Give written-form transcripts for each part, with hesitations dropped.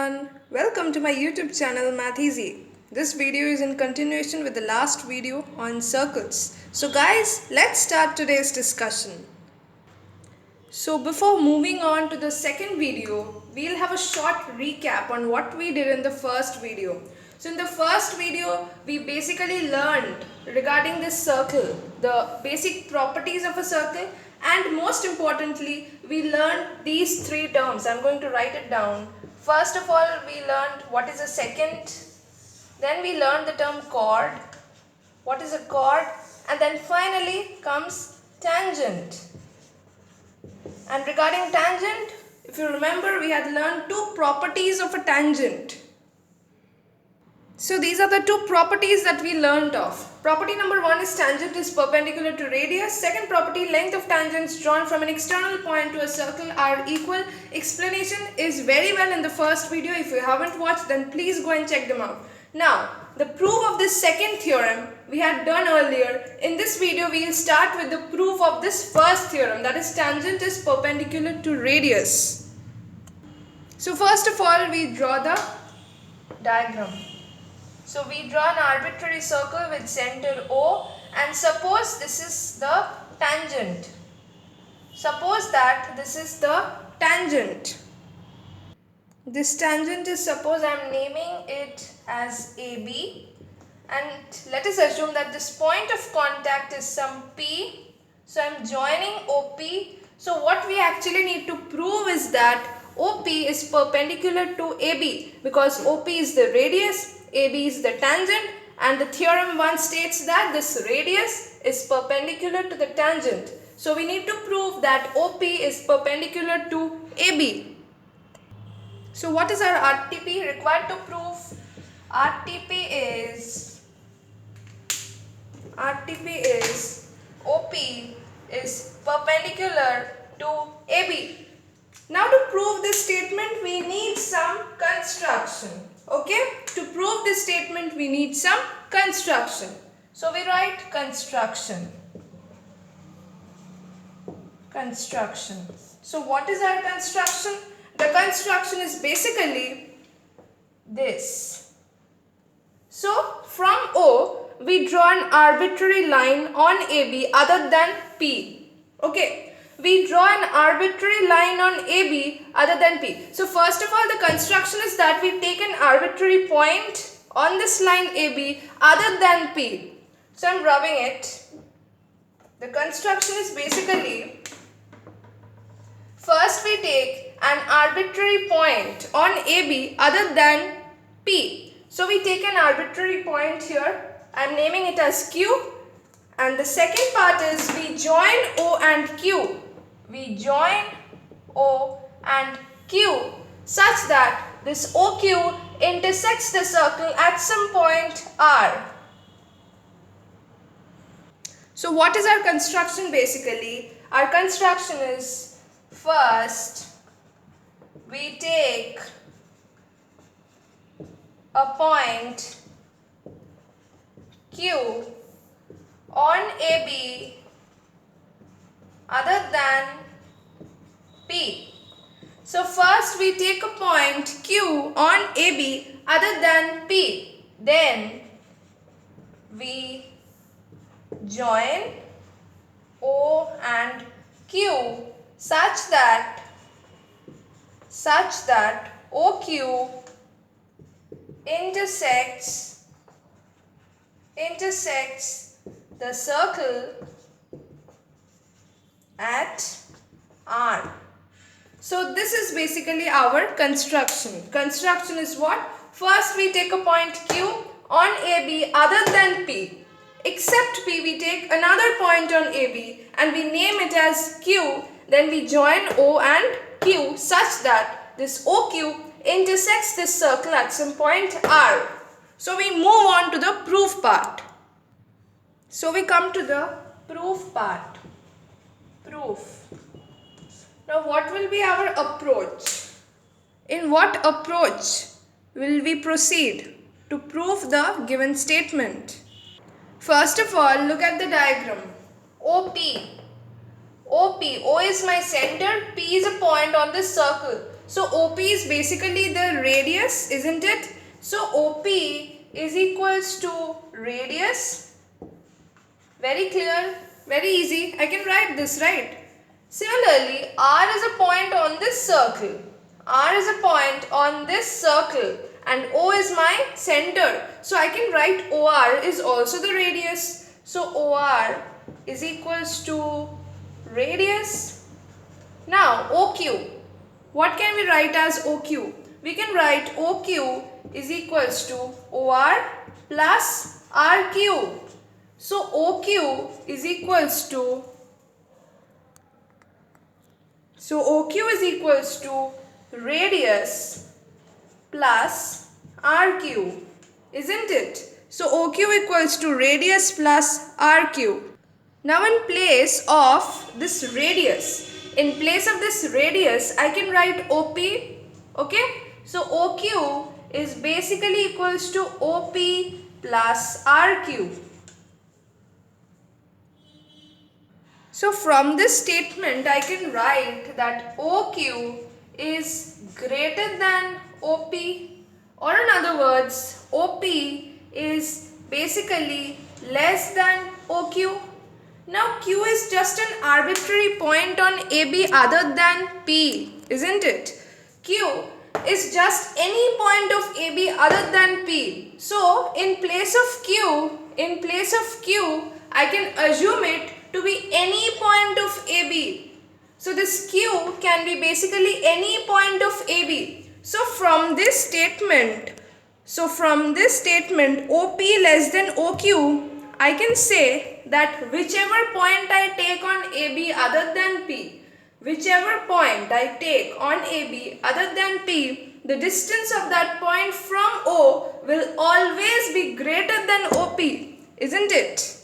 everyone, welcome to my YouTube channel Math Easy. This video is in continuation with the last video on circles. So guys, let's start today's discussion. So before moving on to the second video, we'll have a short recap on what we did in the first video. So in the first video, we basically learned regarding this circle, the basic properties of a circle, and most importantly, we learned these three terms. I'm going to write it down. First of all, we learned what is a secant, then we learned the term chord, what is a chord, and then finally comes tangent. And regarding tangent, if you remember, we had learned two properties of a tangent. So these are the two properties that we learned of. Property number one is tangent is perpendicular to radius. Second property, length of tangents drawn from an external point to a circle are equal. Explanation is very well in the first video. If you haven't watched, then please go and check them out. Now, the proof of this second theorem we had done earlier. In this video, we will start with the proof of this first theorem, that is tangent is perpendicular to radius. So first of all, we draw the diagram. So we draw an arbitrary circle with center O, and suppose this is the tangent. Suppose that this is the tangent. This tangent is, suppose I am naming it as AB, and let us assume that this point of contact is some P. So I am joining OP. So what we actually need to prove is that OP is perpendicular to AB, because OP is the radius, AB is the tangent, and the theorem 1 states that this radius is perpendicular to the tangent. So we need to prove that OP is perpendicular to AB. So what is our RTP required to prove? RTP is OP is perpendicular to AB. Now to prove this statement, we need some construction. Okay, to prove this statement we need some construction. So we write construction. So what is our construction? The construction is basically this. So from O, we draw an arbitrary line on AB other than P. Okay. We draw an arbitrary line on AB other than P. So first of all, the construction is that we take an arbitrary point on this line AB other than P. So I'm rubbing it. The construction is basically, first we take an arbitrary point on AB other than P. So we take an arbitrary point here. I'm naming it as Q. And the second part is we join O and Q. We join O and Q such that this OQ intersects the circle at some point R. So what is our construction basically? Our construction is, first we take a point Q on AB other than P. So first we take a point Q on AB other than P. Then we join O and Q such that OQ intersects the circle at R. So this is basically our construction. Construction is what? First we take a point Q on AB other than P. Except P, we take another point on AB and we name it as Q. Then we join O and Q such that this OQ intersects this circle at some point R. So we move on to the proof part. So we come to the proof part. Now what will be our approach? In what approach will we proceed to prove the given statement? First of all, look at the diagram. OP O is my center, P is a point on this circle. So OP is basically the radius, isn't it? So OP is equals to radius. Very clear, very easy. I can write this, right? Similarly, R is a point on this circle. R is a point on this circle and O is my center. So I can write OR is also the radius. So OR is equals to radius. Now OQ. What can we write as OQ? We can write OQ is equals to OR plus RQ. So OQ is equals to radius plus RQ, isn't it? So OQ equals to radius plus RQ. Now in place of this radius, I can write OP, okay? So OQ is basically equals to OP plus RQ. So from this statement, I can write that OQ is greater than OP, or in other words, OP is basically less than OQ. Now Q is just an arbitrary point on AB other than P, isn't it? Q is just any point of AB other than P. So in place of Q, I can assume it to be any point of AB. So this Q can be basically any point of AB. So from this statement, OP less than OQ, I can say that whichever point I take on AB other than P, the distance of that point from O will always be greater than OP, isn't it?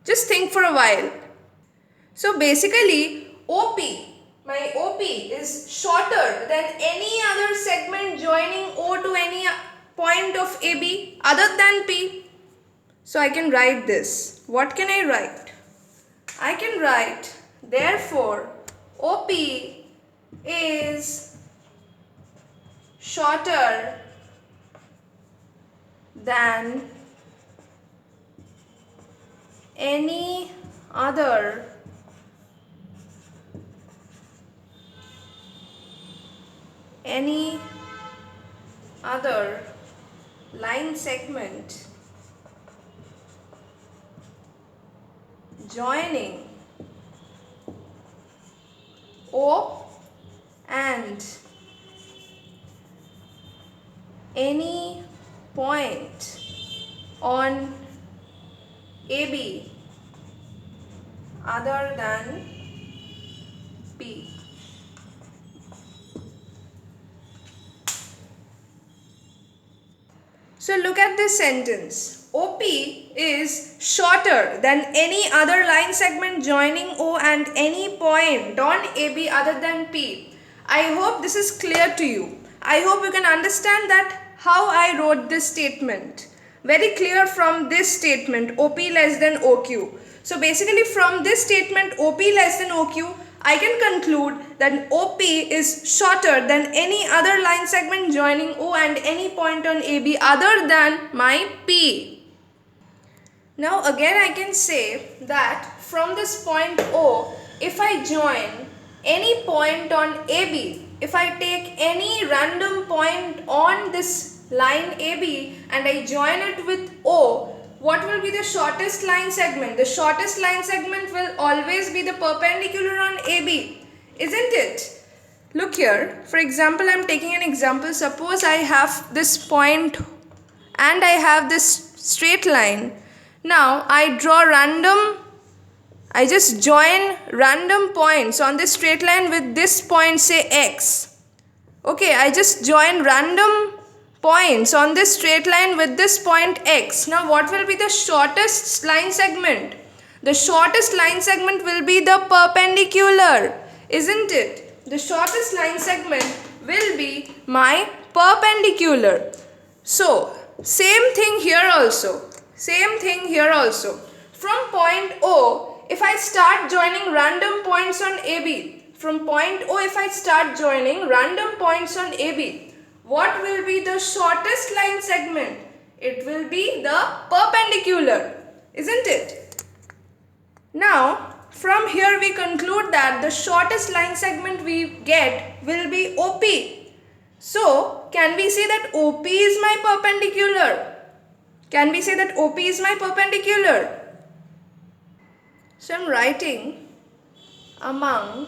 Just think for a while. So basically my OP is shorter than any other segment joining O to any point of AB other than P. So I can write this. What can I write? I can write, therefore, OP is shorter than any other line segment joining O and any point on AB other than P. So look at this sentence. OP is shorter than any other line segment joining O and any point on AB other than P. I hope this is clear to you. I hope you can understand that how I wrote this statement. Very clear from this statement, OP less than OQ. So basically from this statement, OP less than OQ, I can conclude that OP is shorter than any other line segment joining O and any point on AB other than my P. Now again I can say that from this point O, if I join any point on AB, if I take any random point on this line AB and I join it with O, what will be the shortest line segment? The shortest line segment will always be the perpendicular on AB, isn't it? Look here, for example, I am taking an example. Suppose I have this point and I have this straight line. Now I just join random points on this straight line with this point, say X. Okay, I just join random points on this straight line with this point X. Now what will be the shortest line segment? The shortest line segment will be the perpendicular, isn't it? The shortest line segment will be my perpendicular. So same thing here also. From point O, if I start joining random points on AB, from point O, if I start joining random points on AB, what will be the shortest line segment? It will be the perpendicular, isn't it? Now, from here we conclude that the shortest line segment we get will be OP. So, can we say that OP is my perpendicular? Can we say that OP is my perpendicular? So, I am writing among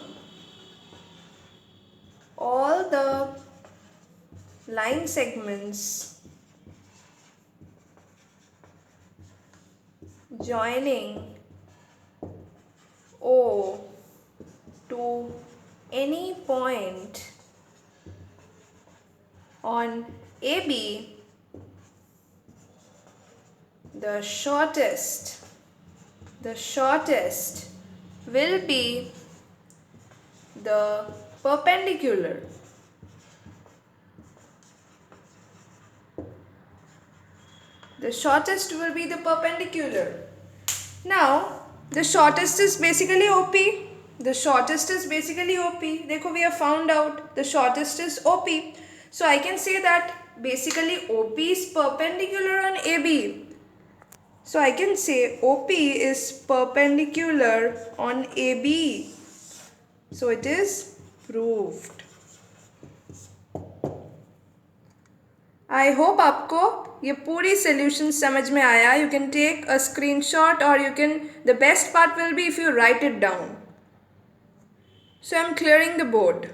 all the line segments joining O to any point on AB, the shortest will be the perpendicular. The shortest will be the perpendicular. Now, the shortest is basically OP. The shortest is basically OP. Dekho, we have found out the shortest is OP. So, I can say that basically OP is perpendicular on AB. So, I can say OP is perpendicular on AB. So, it is proved. I hope आपको ये पूरी solution समझ में आया. You can take a screenshot or the best part will be if you write it down. So I am clearing the board.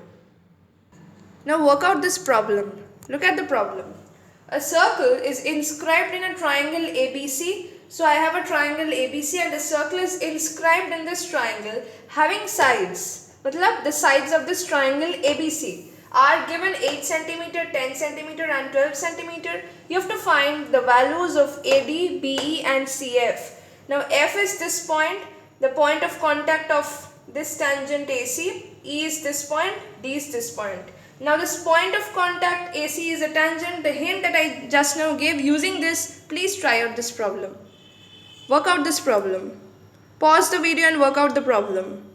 Now work out this problem. Look at the problem. A circle is inscribed in a triangle ABC. So I have a triangle ABC and a circle is inscribed in this triangle having sides. Matlab the sides of this triangle ABC are given 8 cm, 10 cm and 12 cm. You have to find the values of AD, BE and CF. Now F is this point, the point of contact of this tangent AC. E is this point, D is this point. Now this point of contact AC is a tangent. The hint that I just now gave, using this, please try out this problem. Work out this problem. Pause the video and work out the problem.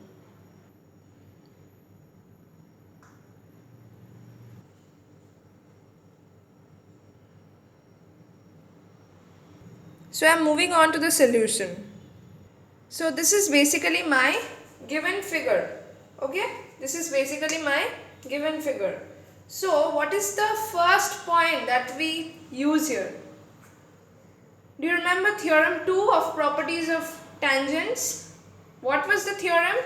So I am moving on to the solution. So this is basically my given figure. Okay, this is basically my given figure. So what is the first point that we use here? Do you remember theorem 2 of properties of tangents? What was the theorem?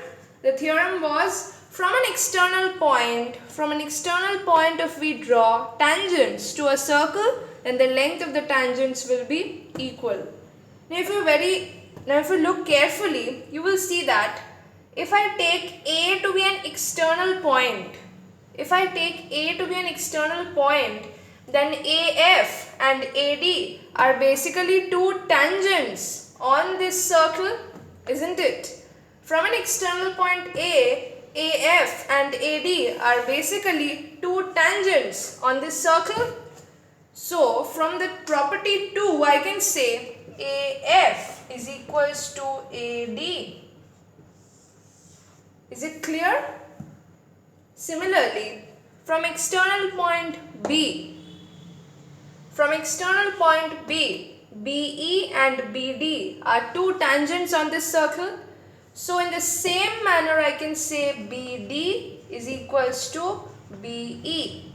The theorem was from an external point if we draw tangents to a circle, then the length of the tangents will be equal. Now if you look carefully, you will see that if I take A to be an external point, then AF and AD are basically two tangents on this circle, isn't it? From an external point A, AF and AD are basically two tangents on this circle. So from the property 2, I can say AF is equals to AD. Is it clear? Similarly, from external point B, BE and BD are two tangents on this circle. So in the same manner, I can say BD is equals to BE.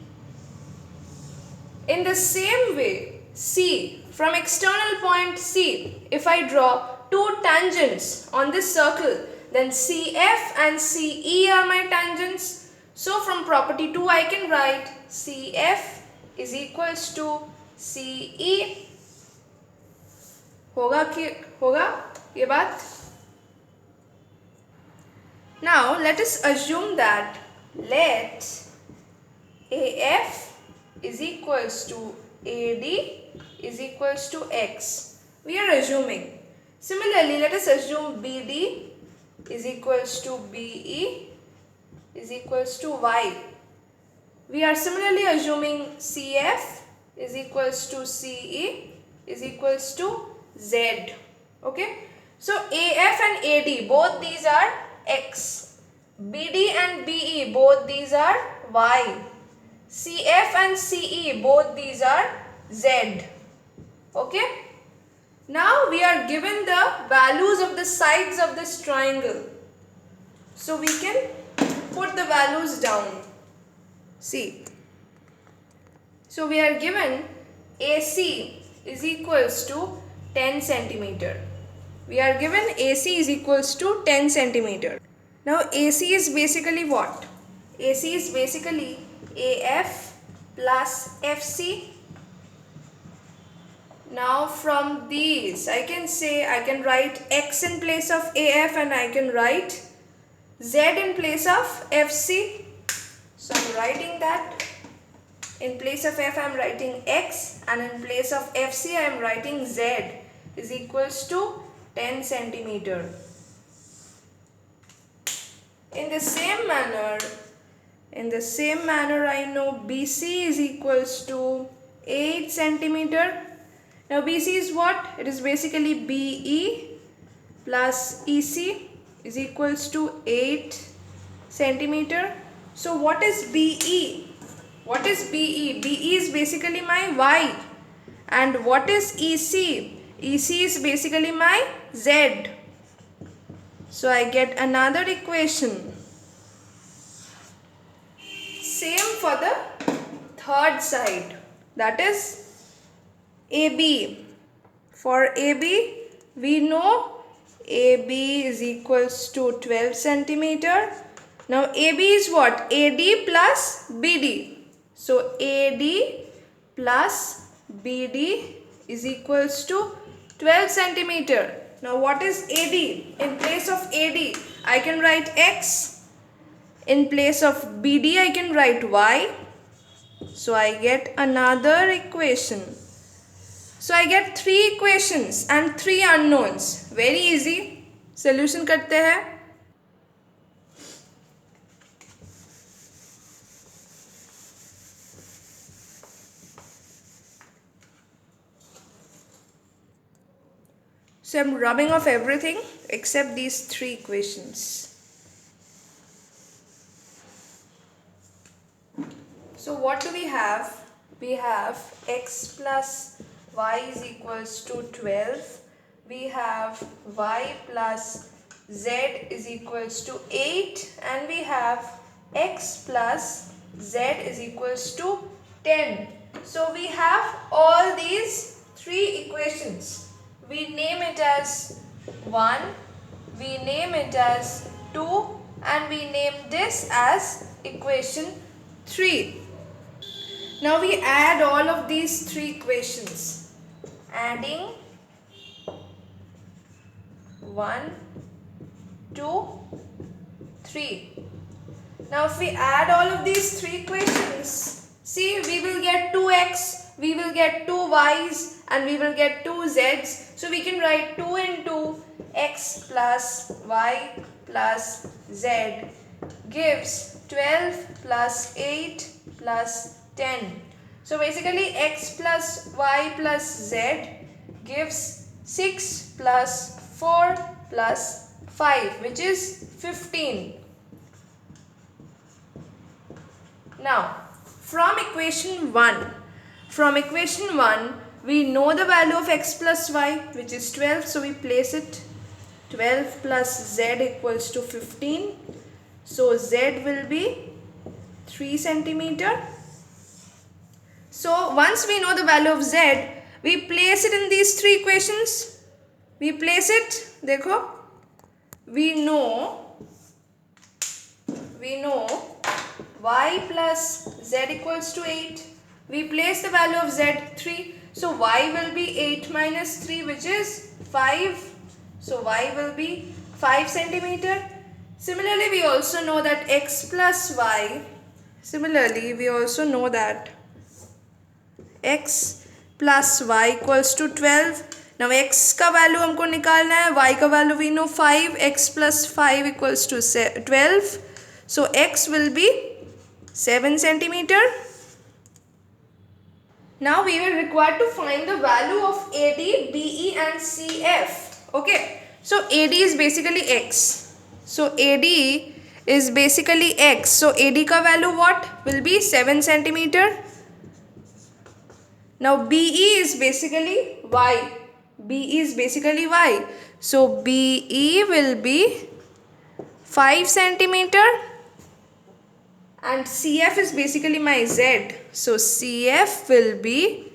In the same way, C, from external point C, if I draw two tangents on this circle, then CF and CE are my tangents. So from property 2, I can write CF is equals to CE. होगा ये बात? Now let us assume that let AF is equals to AD is equals to X. We are assuming. Similarly, let us assume BD is equals to BE is equals to Y. We are similarly assuming CF is equals to CE is equals to Z. Okay. So AF and AD, both these are X. BD and BE, both these are Y. CF and CE, both these are Z. Okay. Now we are given the values of the sides of this triangle. So we can put the values down. See. So we are given AC is equals to 10 centimeter. We are given AC is equals to 10 centimeter. Now AC is basically what? AC is basically AF plus FC. Now from these I can write X in place of AF and I can write Z in place of FC. So I am writing that. In place of F I am writing X and in place of FC I am writing Z is equals to 10 centimeter. In the same manner I know BC is equals to 8 centimeter. Now BC is what? It is basically BE plus EC is equals to 8 centimeter. So what is BE? What is BE? BE is basically my Y. And what is EC? EC is basically my Z. So I get another equation. Same for the third side. That is AB. For AB, we know AB is equals to 12 centimeter. Now AB is what? AD plus BD. So AD plus BD is equals to 12 centimeter. Now what is AD? In place of AD, I can write X. In place of BD, I can write Y. So I get another equation. So I get 3 equations and 3 unknowns. Very easy. Solution करते हैं. So I'm rubbing off everything except these 3 equations. So what do we have? We have X plus Y is equals to 12. We have Y plus Z is equals to 8. And we have X plus Z is equals to 10. So we have all these 3 equations. We name it as 1, we name it as 2 and we name this as equation 3. Now we add all of these 3 equations. Adding 1, 2, 3. Now if we add all of these 3 equations, see, we will get 2x, we will get 2 y's and we will get 2 z's. So we can write 2 into x plus y plus z gives 12 plus 8 plus 10. So basically x plus y plus z gives 6 plus 4 plus 5, which is 15. Now from equation 1, we know the value of x plus y, which is 12. So we place it 12 plus z equals to 15. So z will be 3 centimeter. So once we know the value of z, we place it in these 3 equations. We place it, देखो, we know y plus z equals to 8. We place the value of z 3. So y will be 8 minus 3, which is 5. So y will be 5 centimeter. Similarly, we also know that x plus y. Similarly, we also know that x plus y equals to 12. Now x का value हमको निकालना है, y का value we know 5. X plus 5 equals to 12. So x will be 7 centimeter. Now we will require to find the value of AD, BE and CF. Okay. So AD is basically x. So AD is basically x. So AD ka value what will be 7 centimeter. Now BE is basically y. BE is basically y. So BE will be 5 centimeter and CF is basically my z. So CF will be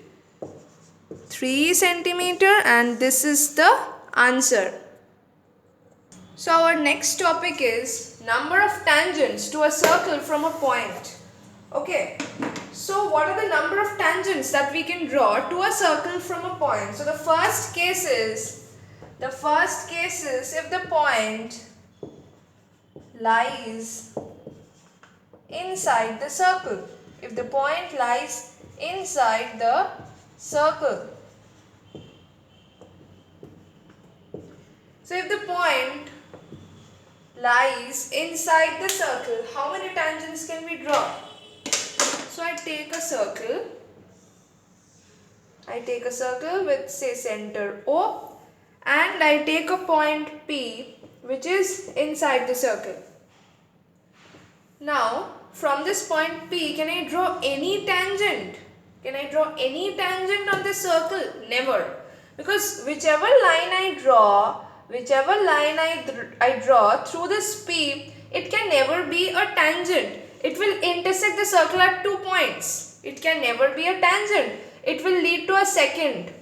3 centimeter and this is the answer. So our next topic is number of tangents to a circle from a point. Okay, so what are the number of tangents that we can draw to a circle from a point? So the first case is if the point lies inside the circle. If the point lies inside the circle. So if the point lies inside the circle, how many tangents can we draw? So I take a circle with say center O and I take a point P which is inside the circle. Now from this point P, can I draw any tangent? Can I draw any tangent on this circle? Never. Because whichever line I draw through this P, it can never be a tangent. It will intersect the circle at 2 points. It can never be a tangent. It will lead to a second.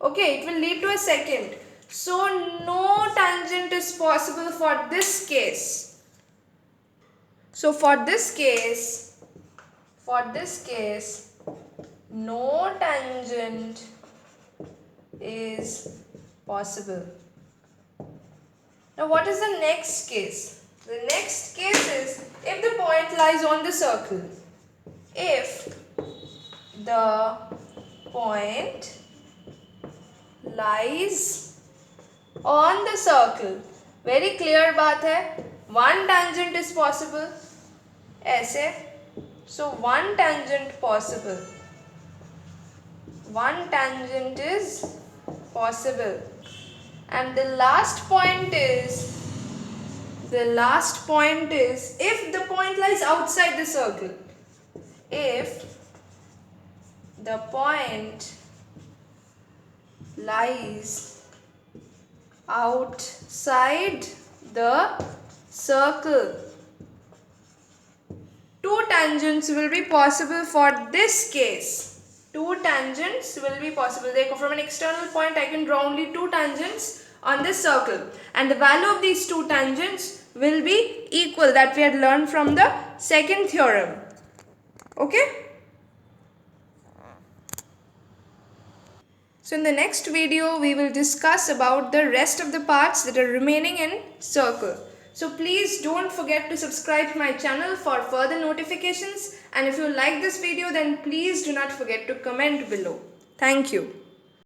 Okay, it will lead to a second. So no tangent is possible for this case. So for this case, no tangent is possible. Now what is the next case? The next case is if the point lies on the circle. If the point lies on the circle, very clear baat hai, one tangent is possible. ऐसे, so one tangent possible. One tangent is possible. And the last point is if the point lies outside the circle. If the point lies outside the circle, two tangents will be possible for this case. Two tangents will be possible. Therefore, from an external point, I can draw only two tangents on this circle. And the value of these two tangents will be equal, that we had learned from the second theorem. Okay? So in the next video, we will discuss about the rest of the parts that are remaining in circle. So please don't forget to subscribe to my channel for further notifications, and if you like this video then please do not forget to comment below. Thank you.